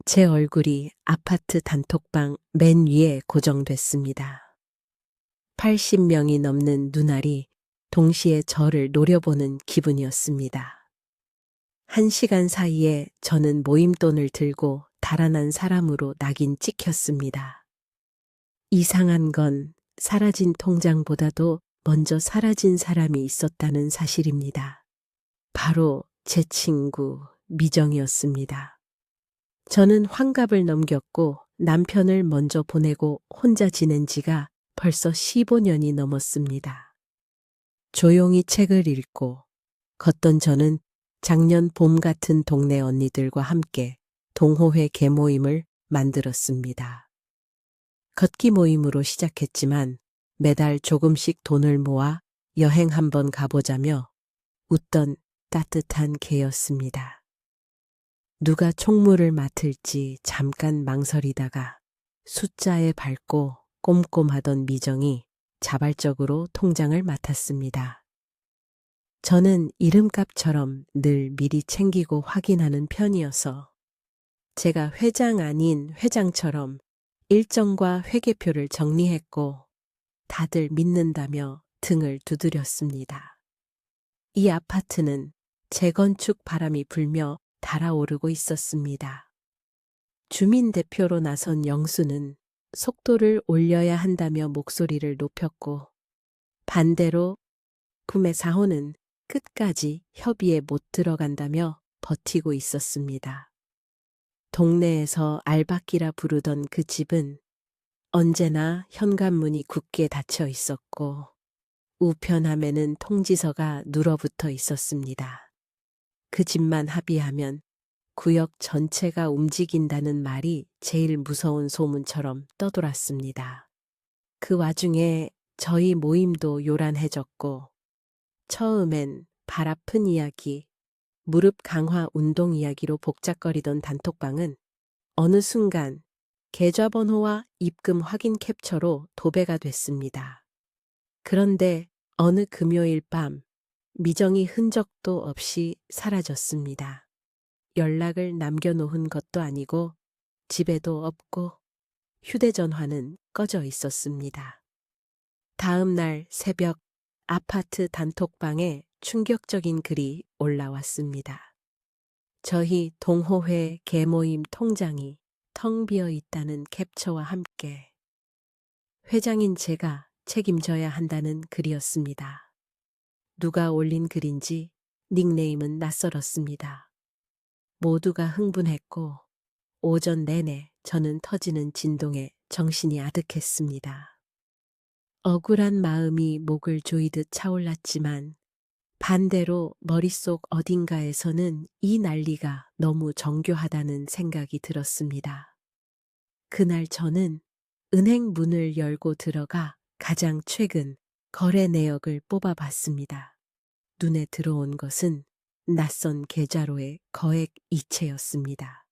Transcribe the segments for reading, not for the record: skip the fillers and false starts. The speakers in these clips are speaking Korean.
제 얼굴이 아파트 단톡방 맨 위에 고정됐습니다. 80명이 넘는 눈알이 동시에 저를 노려보는 기분이었습니다. 1시간 사이에 저는 모임돈을 들고 달아난 사람으로 낙인 찍혔습니다. 이상한 건 사라진 통장보다도 먼저 사라진 사람이 있었다는 사실입니다. 바로 제 친구 미정이었습니다. 저는 환갑을 넘겼고 남편을 먼저 보내고 혼자 지낸 지가 벌써 15년이 넘었습니다. 조용히 책을 읽고 걷던 저는 작년 봄 같은 동네 언니들과 함께 동호회 개모임을 만들었습니다. 걷기 모임으로 시작했지만 매달 조금씩 돈을 모아 여행 한번 가보자며 웃던 따뜻한 개였습니다. 누가 총무를 맡을지 잠깐 망설이다가 숫자에 밟고 꼼꼼하던 미정이 자발적으로 통장을 맡았습니다. 저는 이름값처럼 늘 미리 챙기고 확인하는 편이어서 제가 회장 아닌 회장처럼 일정과 회계표를 정리했고 다들 믿는다며 등을 두드렸습니다. 이 아파트는 재건축 바람이 불며 달아오르고 있었습니다. 주민대표로 나선 영수는 속도를 올려야 한다며 목소리를 높였고 반대로 구매사호는 끝까지 협의에 못 들어간다며 버티고 있었습니다. 동네에서 알박기라 부르던 그 집은 언제나 현관문이 굳게 닫혀 있었고 우편함에는 통지서가 눌어붙어 있었습니다. 그 집만 합의하면 구역 전체가 움직인다는 말이 제일 무서운 소문처럼 떠돌았습니다. 그 와중에 저희 모임도 요란해졌고 처음엔 발 아픈 이야기, 무릎 강화 운동 이야기로 복잡거리던 단톡방은 어느 순간 계좌번호와 입금 확인 캡처로 도배가 됐습니다. 그런데 어느 금요일 밤 미정이 흔적도 없이 사라졌습니다. 연락을 남겨놓은 것도 아니고 집에도 없고 휴대전화는 꺼져 있었습니다. 다음 날 새벽 아파트 단톡방에 충격적인 글이 올라왔습니다. 저희 동호회 개모임 통장이 텅 비어 있다는 캡처와 함께 회장인 제가 책임져야 한다는 글이었습니다. 누가 올린 글인지 닉네임은 낯설었습니다. 모두가 흥분했고 오전 내내 저는 터지는 진동에 정신이 아득했습니다. 억울한 마음이 목을 조이듯 차올랐지만 반대로 머릿속 어딘가에서는 이 난리가 너무 정교하다는 생각이 들었습니다. 그날 저는 은행 문을 열고 들어가 가장 최근 거래 내역을 뽑아봤습니다. 눈에 들어온 것은 낯선 계좌로의 거액 이체였습니다.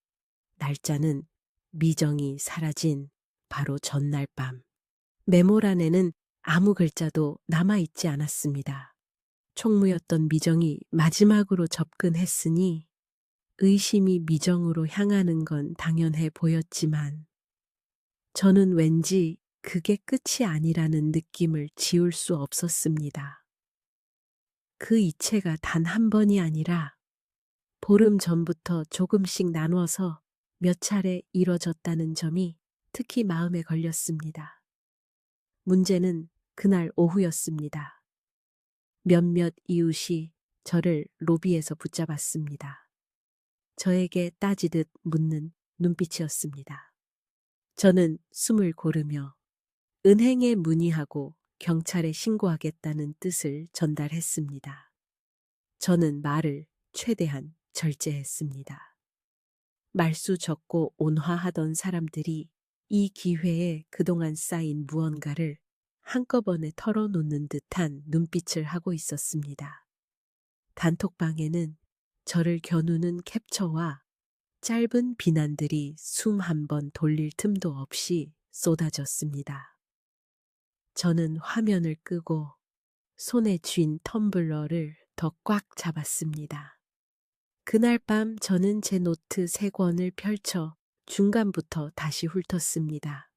날짜는 미정이 사라진 바로 전날 밤. 메모란에는 아무 글자도 남아있지 않았습니다. 총무였던 미정이 마지막으로 접근했으니 의심이 미정으로 향하는 건 당연해 보였지만 저는 왠지 그게 끝이 아니라는 느낌을 지울 수 없었습니다. 그 이체가 단 한 번이 아니라 보름 전부터 조금씩 나눠서 몇 차례 이뤄졌다는 점이 특히 마음에 걸렸습니다. 문제는 그날 오후였습니다. 몇몇 이웃이 저를 로비에서 붙잡았습니다. 저에게 따지듯 묻는 눈빛이었습니다. 저는 숨을 고르며 은행에 문의하고 경찰에 신고하겠다는 뜻을 전달했습니다. 저는 말을 최대한 절제했습니다. 말수 적고 온화하던 사람들이 이 기회에 그동안 쌓인 무언가를 한꺼번에 털어놓는 듯한 눈빛을 하고 있었습니다. 단톡방에는 저를 겨누는 캡처와 짧은 비난들이 숨 한 번 돌릴 틈도 없이 쏟아졌습니다. 저는 화면을 끄고 손에 쥔 텀블러를 더 꽉 잡았습니다. 그날 밤 저는 제 노트 3권을 펼쳐 중간부터 다시 훑었습니다.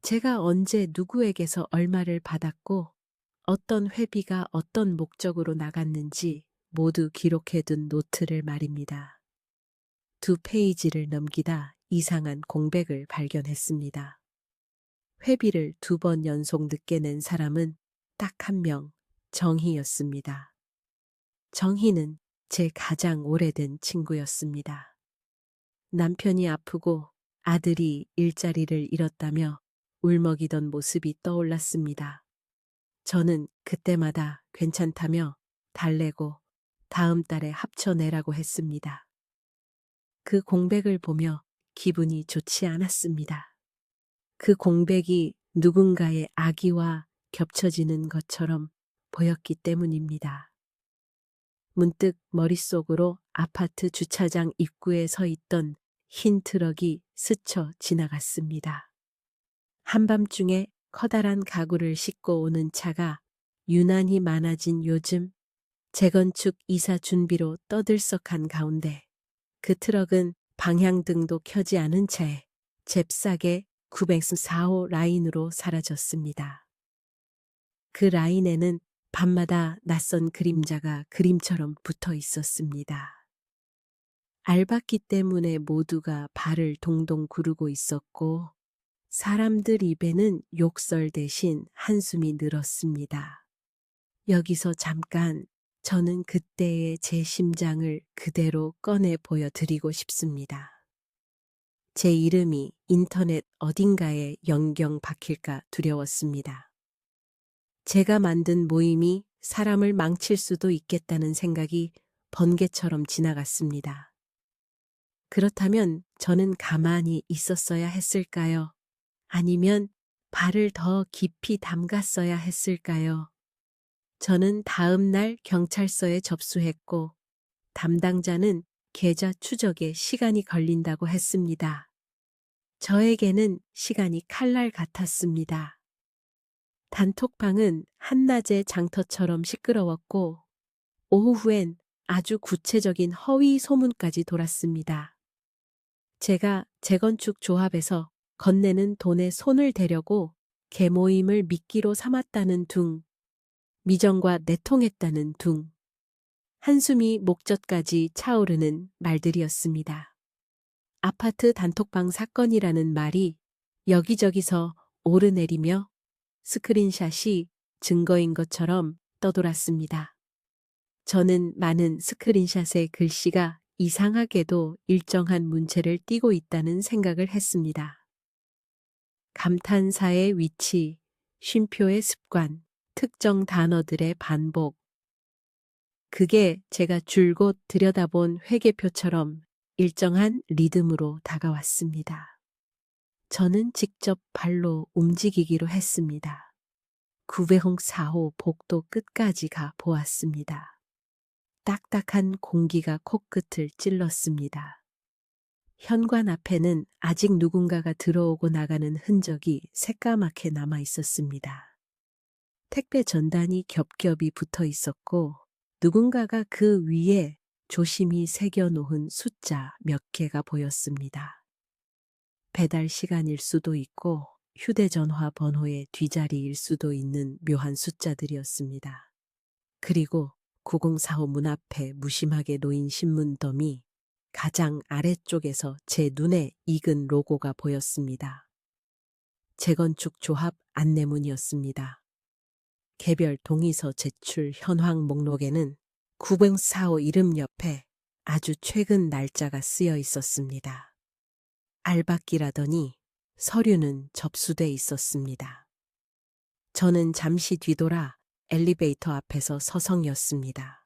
제가 언제 누구에게서 얼마를 받았고 어떤 회비가 어떤 목적으로 나갔는지 모두 기록해둔 노트를 말입니다. 2페이지를 넘기다 이상한 공백을 발견했습니다. 회비를 2번 연속 늦게 낸 사람은 딱 한 명, 정희였습니다. 정희는 제 가장 오래된 친구였습니다. 남편이 아프고 아들이 일자리를 잃었다며 울먹이던 모습이 떠올랐습니다. 저는 그때마다 괜찮다며 달래고 다음 달에 합쳐내라고 했습니다. 그 공백을 보며 기분이 좋지 않았습니다. 그 공백이 누군가의 악의와 겹쳐지는 것처럼 보였기 때문입니다. 문득 머릿속으로 아파트 주차장 입구에 서 있던 흰 트럭이 스쳐 지나갔습니다. 한밤중에 커다란 가구를 싣고 오는 차가 유난히 많아진 요즘, 재건축 이사 준비로 떠들썩한 가운데 그 트럭은 방향등도 켜지 않은 채 잽싸게 904호 라인으로 사라졌습니다. 그 라인에는 밤마다 낯선 그림자가 그림처럼 붙어 있었습니다. 알박기 때문에 모두가 발을 동동 구르고 있었고 사람들 입에는 욕설 대신 한숨이 늘었습니다. 여기서 잠깐 저는 그때의 제 심장을 그대로 꺼내 보여드리고 싶습니다. 제 이름이 인터넷 어딘가에 연경 박힐까 두려웠습니다. 제가 만든 모임이 사람을 망칠 수도 있겠다는 생각이 번개처럼 지나갔습니다. 그렇다면 저는 가만히 있었어야 했을까요? 아니면 발을 더 깊이 담갔어야 했을까요? 저는 다음 날 경찰서에 접수했고 담당자는 계좌 추적에 시간이 걸린다고 했습니다. 저에게는 시간이 칼날 같았습니다. 단톡방은 한낮의 장터처럼 시끄러웠고 오후엔 아주 구체적인 허위 소문까지 돌았습니다. 제가 재건축 조합에서 건네는 돈에 손을 대려고 계모임을 미끼로 삼았다는 둥, 미정과 내통했다는 둥, 한숨이 목젖까지 차오르는 말들이었습니다. 아파트 단톡방 사건이라는 말이 여기저기서 오르내리며 스크린샷이 증거인 것처럼 떠돌았습니다. 저는 많은 스크린샷의 글씨가 이상하게도 일정한 문체를 띠고 있다는 생각을 했습니다. 감탄사의 위치, 쉼표의 습관, 특정 단어들의 반복. 그게 제가 줄곧 들여다본 회계표처럼 일정한 리듬으로 다가왔습니다. 저는 직접 발로 움직이기로 했습니다. 904호 복도 끝까지 가 보았습니다. 딱딱한 공기가 코끝을 찔렀습니다. 현관 앞에는 아직 누군가가 들어오고 나가는 흔적이 새까맣게 남아 있었습니다. 택배 전단이 겹겹이 붙어 있었고 누군가가 그 위에 조심히 새겨놓은 숫자 몇 개가 보였습니다. 배달 시간일 수도 있고 휴대전화 번호의 뒷자리일 수도 있는 묘한 숫자들이었습니다. 그리고 9045 문 앞에 무심하게 놓인 신문더미 가장 아래쪽에서 제 눈에 익은 로고가 보였습니다. 재건축 조합 안내문이었습니다. 개별 동의서 제출 현황 목록에는 904호 이름 옆에 아주 최근 날짜가 쓰여 있었습니다. 알박기라더니 서류는 접수돼 있었습니다. 저는 잠시 뒤돌아 엘리베이터 앞에서 서성였습니다.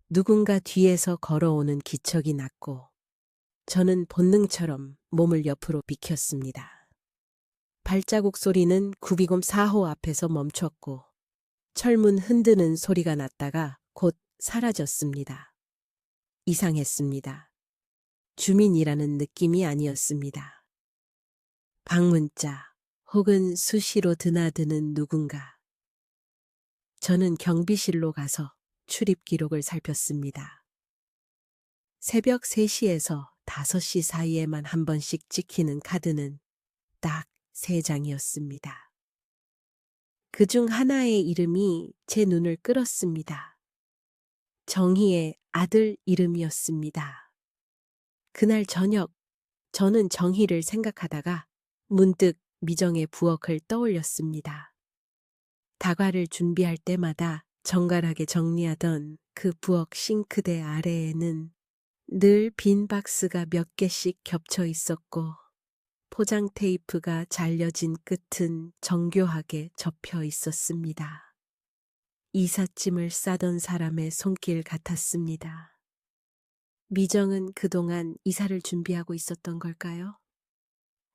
누군가 뒤에서 걸어오는 기척이 났고 저는 본능처럼 몸을 옆으로 비켰습니다. 발자국 소리는 904호 앞에서 멈췄고 철문 흔드는 소리가 났다가 곧 사라졌습니다. 이상했습니다. 주민이라는 느낌이 아니었습니다. 방문자 혹은 수시로 드나드는 누군가. 저는 경비실로 가서 출입 기록을 살폈습니다. 새벽 3시에서 5시 사이에만 한 번씩 찍히는 카드는 딱 3장이었습니다. 그중 하나의 이름이 제 눈을 끌었습니다. 정희의 아들 이름이었습니다. 그날 저녁 저는 정희를 생각하다가 문득 미정의 부엌을 떠올렸습니다. 다과를 준비할 때마다 정갈하게 정리하던 그 부엌 싱크대 아래에는 늘 빈 박스가 몇 개씩 겹쳐 있었고 포장 테이프가 잘려진 끝은 정교하게 접혀 있었습니다. 이삿짐을 싸던 사람의 손길 같았습니다. 미정은 그동안 이사를 준비하고 있었던 걸까요?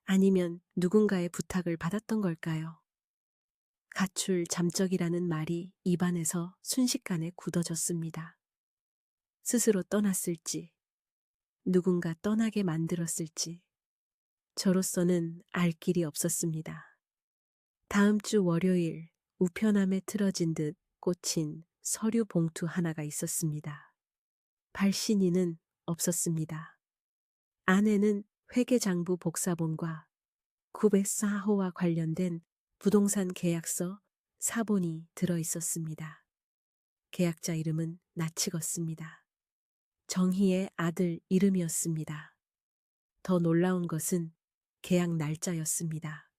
아니면 누군가의 부탁을 받았던 걸까요? 가출 잠적이라는 말이 입안에서 순식간에 굳어졌습니다. 스스로 떠났을지, 누군가 떠나게 만들었을지, 저로서는 알 길이 없었습니다. 다음 주 월요일 우편함에 틀어진 듯 꽂힌 서류 봉투 하나가 있었습니다. 발신인은 없었습니다. 안에는 회계장부 복사본과 904호와 관련된 부동산 계약서 사본이 들어 있었습니다. 계약자 이름은 낯익었습니다. 정희의 아들 이름이었습니다. 더 놀라운 것은 계약 날짜였습니다.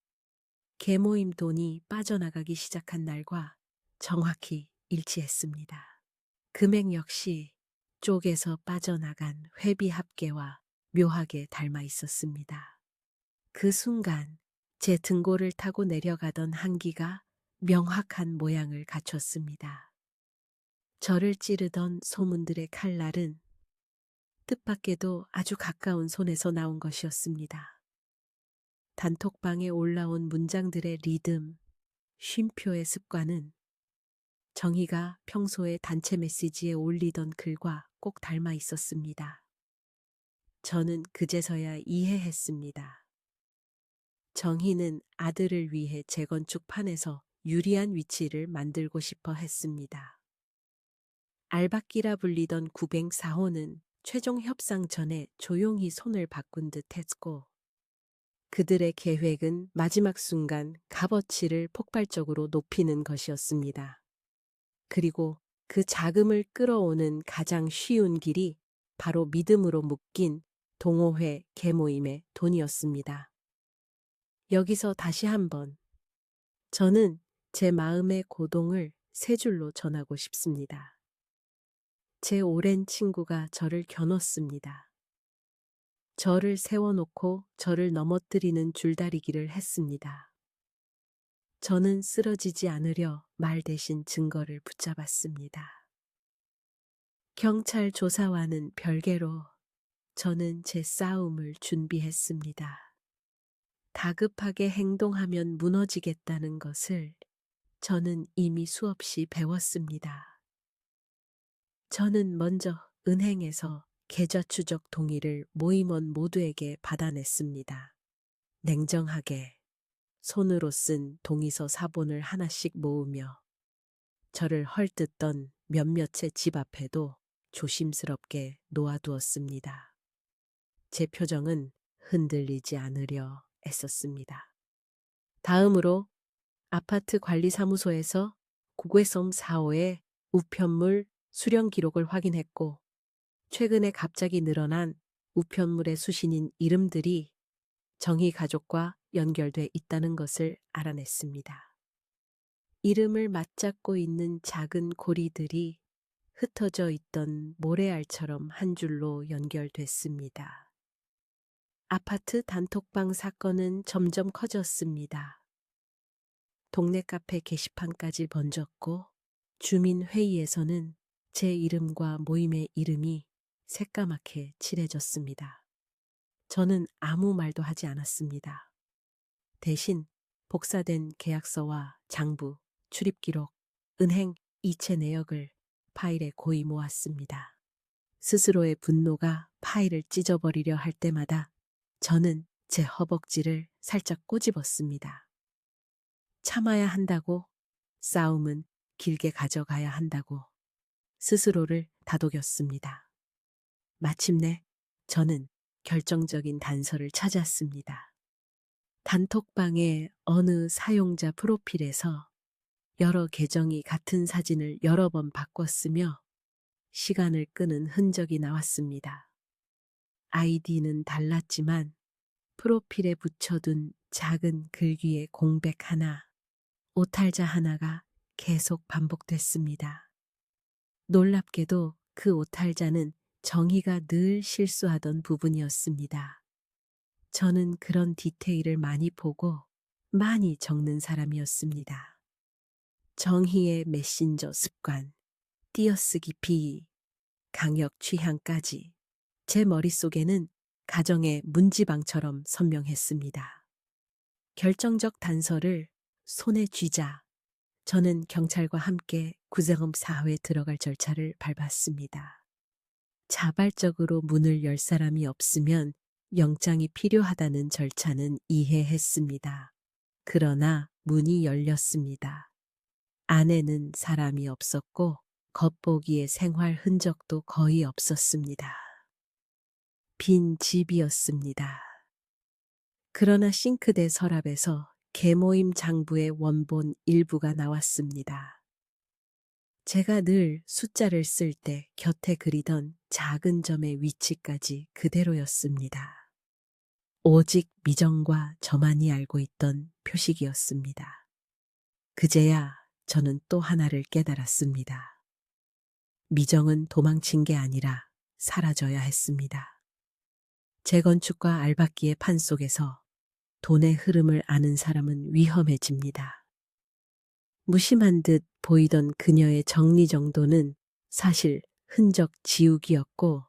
계모임 돈이 빠져나가기 시작한 날과 정확히 일치했습니다. 금액 역시 쪽에서 빠져나간 회비 합계와 묘하게 닮아 있었습니다. 그 순간 제 등골을 타고 내려가던 한기가 명확한 모양을 갖췄습니다. 저를 찌르던 소문들의 칼날은 뜻밖에도 아주 가까운 손에서 나온 것이었습니다. 단톡방에 올라온 문장들의 리듬, 쉼표의 습관은 정희가 평소에 단체 메시지에 올리던 글과 꼭 닮아 있었습니다. 저는 그제서야 이해했습니다. 정희는 아들을 위해 재건축판에서 유리한 위치를 만들고 싶어 했습니다. 알박기라 불리던 904호는 최종 협상 전에 조용히 손을 바꾼 듯 했고 그들의 계획은 마지막 순간 값어치를 폭발적으로 높이는 것이었습니다. 그리고 그 자금을 끌어오는 가장 쉬운 길이 바로 믿음으로 묶인 동호회 계모임의 돈이었습니다. 여기서 다시 한번 저는 제 마음의 고동을 세 줄로 전하고 싶습니다. 제 오랜 친구가 저를 겨눴습니다. 저를 세워놓고 저를 넘어뜨리는 줄다리기를 했습니다. 저는 쓰러지지 않으려 말 대신 증거를 붙잡았습니다. 경찰 조사와는 별개로 저는 제 싸움을 준비했습니다. 다급하게 행동하면 무너지겠다는 것을 저는 이미 수없이 배웠습니다. 저는 먼저 은행에서 계좌 추적 동의를 모임원 모두에게 받아냈습니다. 냉정하게 손으로 쓴 동의서 사본을 하나씩 모으며 저를 헐뜯던 몇몇의 집 앞에도 조심스럽게 놓아두었습니다. 제 표정은 흔들리지 않으려 애썼습니다. 다음으로 아파트 관리사무소에서 고괴섬 4호의 우편물 수령 기록을 확인했고 최근에 갑자기 늘어난 우편물의 수신인 이름들이 정희 가족과 연결돼 있다는 것을 알아냈습니다. 이름을 맞잡고 있는 작은 고리들이 흩어져 있던 모래알처럼 한 줄로 연결됐습니다. 아파트 단톡방 사건은 점점 커졌습니다. 동네 카페 게시판까지 번졌고 주민회의에서는 제 이름과 모임의 이름이 새까맣게 칠해졌습니다. 저는 아무 말도 하지 않았습니다. 대신 복사된 계약서와 장부, 출입기록, 은행 이체 내역을 파일에 고이 모았습니다. 스스로의 분노가 파일을 찢어버리려 할 때마다 저는 제 허벅지를 살짝 꼬집었습니다. 참아야 한다고, 싸움은 길게 가져가야 한다고 스스로를 다독였습니다. 마침내 저는 결정적인 단서를 찾았습니다. 단톡방의 어느 사용자 프로필에서 여러 계정이 같은 사진을 여러 번 바꿨으며 시간을 끄는 흔적이 나왔습니다. 아이디는 달랐지만 프로필에 붙여둔 작은 글귀의 공백 하나, 오탈자 하나가 계속 반복됐습니다. 놀랍게도 그 오탈자는 정희가 늘 실수하던 부분이었습니다. 저는 그런 디테일을 많이 보고 많이 적는 사람이었습니다. 정희의 메신저 습관, 띄어쓰기 비위, 강력 취향까지 제 머릿속에는 가정의 문지방처럼 선명했습니다. 결정적 단서를 손에 쥐자 저는 경찰과 함께 구상업 사회에 들어갈 절차를 밟았습니다. 자발적으로 문을 열 사람이 없으면 영장이 필요하다는 절차는 이해했습니다. 그러나 문이 열렸습니다. 안에는 사람이 없었고 겉보기에 생활 흔적도 거의 없었습니다. 빈 집이었습니다. 그러나 싱크대 서랍에서 계모임 장부의 원본 일부가 나왔습니다. 제가 늘 숫자를 쓸 때 곁에 그리던 작은 점의 위치까지 그대로였습니다. 오직 미정과 저만이 알고 있던 표식이었습니다. 그제야 저는 또 하나를 깨달았습니다. 미정은 도망친 게 아니라 사라져야 했습니다. 재건축과 알박기의 판 속에서 돈의 흐름을 아는 사람은 위험해집니다. 무심한 듯 보이던 그녀의 정리정돈은 사실 흔적 지우기였고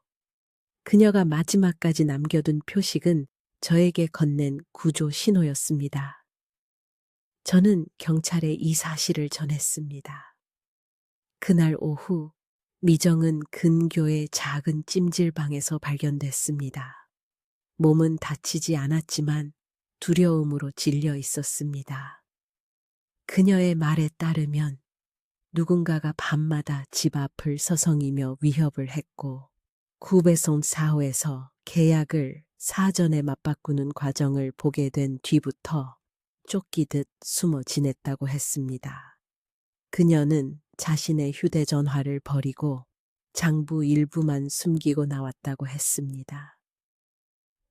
그녀가 마지막까지 남겨둔 표식은 저에게 건넨 구조 신호였습니다. 저는 경찰에 이 사실을 전했습니다. 그날 오후 미정은 근교의 작은 찜질방에서 발견됐습니다. 몸은 다치지 않았지만 두려움으로 질려 있었습니다. 그녀의 말에 따르면 누군가가 밤마다 집 앞을 서성이며 위협을 했고 구배송 사호에서 계약을 사전에 맞바꾸는 과정을 보게 된 뒤부터 쫓기듯 숨어 지냈다고 했습니다. 그녀는 자신의 휴대전화를 버리고 장부 일부만 숨기고 나왔다고 했습니다.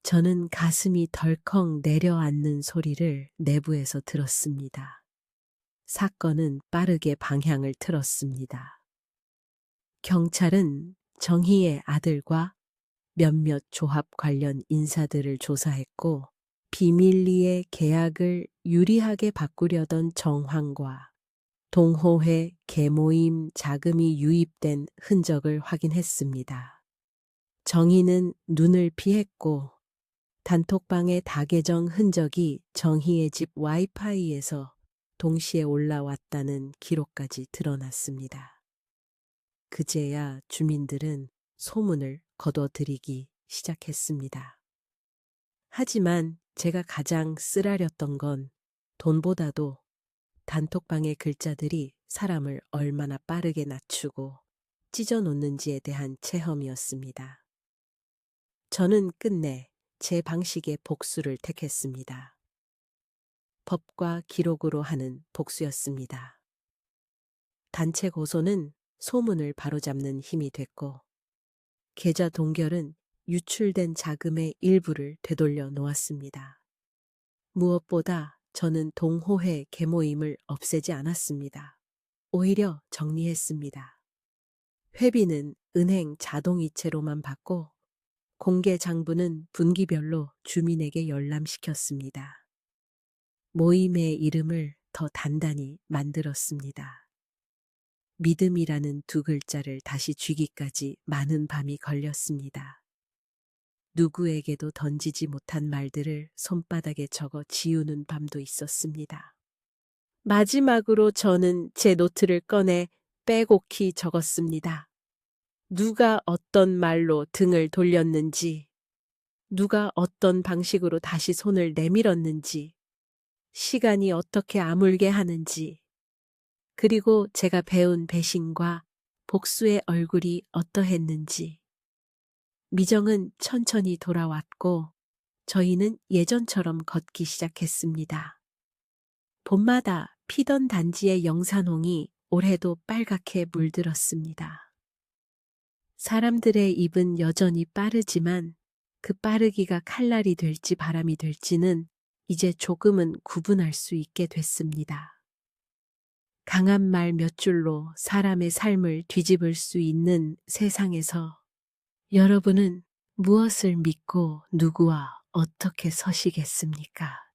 저는 가슴이 덜컥 내려앉는 소리를 내부에서 들었습니다. 사건은 빠르게 방향을 틀었습니다. 경찰은 정희의 아들과 몇몇 조합 관련 인사들을 조사했고 비밀리에 계약을 유리하게 바꾸려던 정황과 동호회 계모임 자금이 유입된 흔적을 확인했습니다. 정희는 눈을 피했고 단톡방의 다계정 흔적이 정희의 집 와이파이에서 동시에 올라왔다는 기록까지 드러났습니다. 그제야 주민들은 소문을 거둬들이기 시작했습니다. 하지만 제가 가장 쓰라렸던 건 돈보다도 단톡방의 글자들이 사람을 얼마나 빠르게 낮추고 찢어놓는지에 대한 체험이었습니다. 저는 끝내 제 방식의 복수를 택했습니다. 법과 기록으로 하는 복수였습니다. 단체 고소는 소문을 바로잡는 힘이 됐고 계좌 동결은 유출된 자금의 일부를 되돌려 놓았습니다. 무엇보다 저는 동호회 계모임을 없애지 않았습니다. 오히려 정리했습니다. 회비는 은행 자동이체로만 받고 공개 장부는 분기별로 주민에게 열람시켰습니다. 모임의 이름을 더 단단히 만들었습니다. 믿음이라는 두 글자를 다시 쥐기까지 많은 밤이 걸렸습니다. 누구에게도 던지지 못한 말들을 손바닥에 적어 지우는 밤도 있었습니다. 마지막으로 저는 제 노트를 꺼내 빼곡히 적었습니다. 누가 어떤 말로 등을 돌렸는지, 누가 어떤 방식으로 다시 손을 내밀었는지, 시간이 어떻게 아물게 하는지, 그리고 제가 배운 배신과 복수의 얼굴이 어떠했는지, 미정은 천천히 돌아왔고 저희는 예전처럼 걷기 시작했습니다. 봄마다 피던 단지의 영산홍이 올해도 빨갛게 물들었습니다. 사람들의 입은 여전히 빠르지만 그 빠르기가 칼날이 될지 바람이 될지는 이제 조금은 구분할 수 있게 됐습니다. 강한 말 몇 줄로 사람의 삶을 뒤집을 수 있는 세상에서 여러분은 무엇을 믿고 누구와 어떻게 서시겠습니까?